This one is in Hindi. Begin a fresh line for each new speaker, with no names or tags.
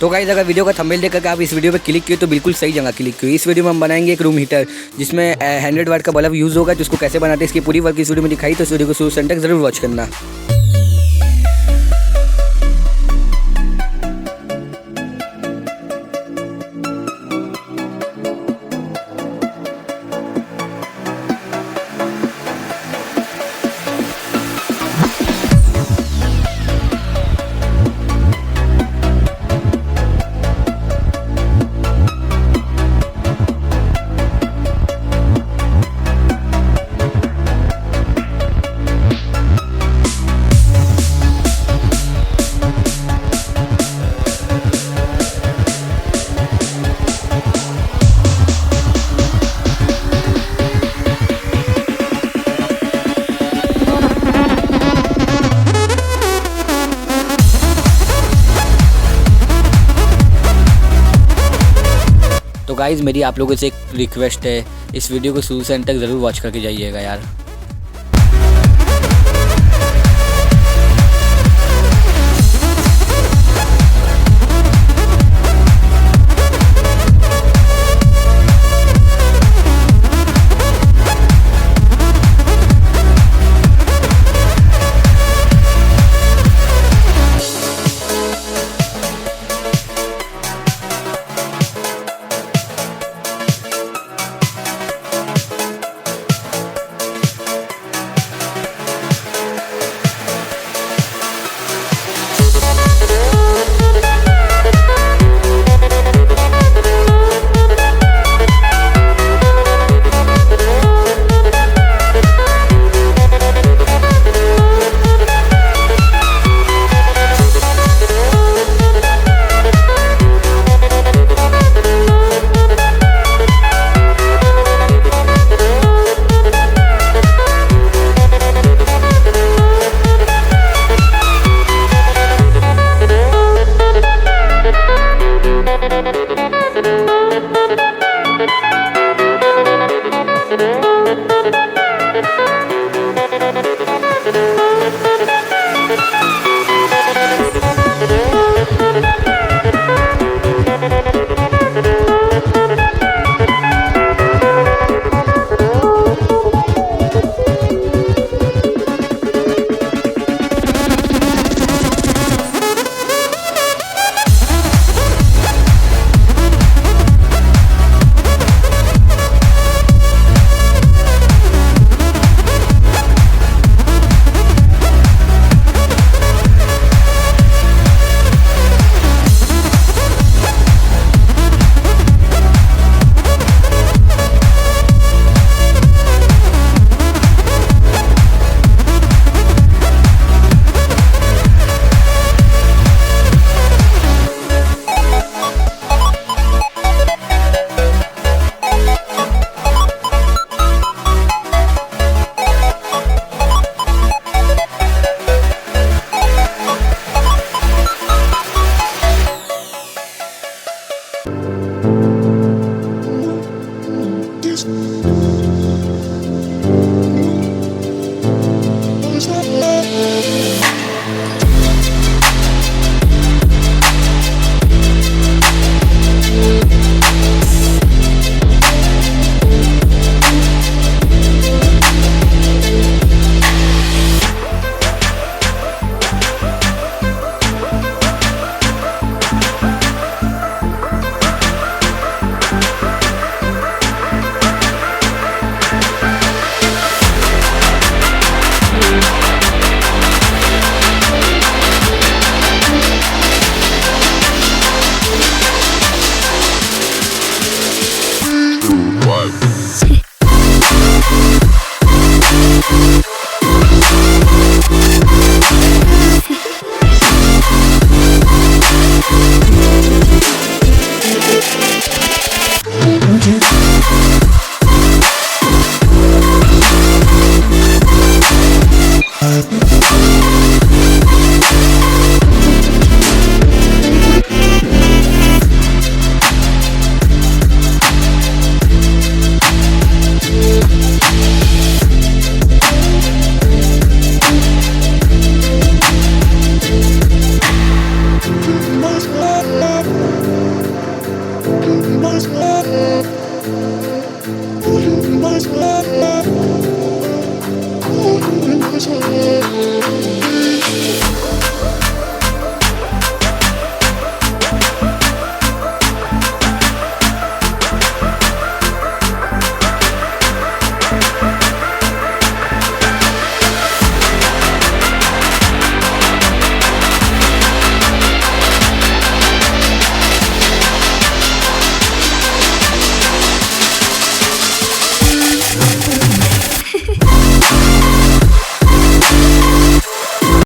तो गाइस अगर वीडियो का थंबनेल देख करके आप इस वीडियो पे क्लिक किए तो बिल्कुल सही जगह क्लिक किए। इस वीडियो में हम बनाएंगे एक रूम हीटर जिसमें 100 वाट का बल्ब यूज़ होगा। जिसको कैसे बनाते हैं इसकी पूरी वर्क इस वीडियो में दिखाई, तो इस वीडियो को शुरू से अंत तक जरूर वॉच करना। तो गाइज़ मेरी आप लोगों से एक रिक्वेस्ट है, इस वीडियो को शुरू से अंत तक ज़रूर वॉच करके जाइएगा यार।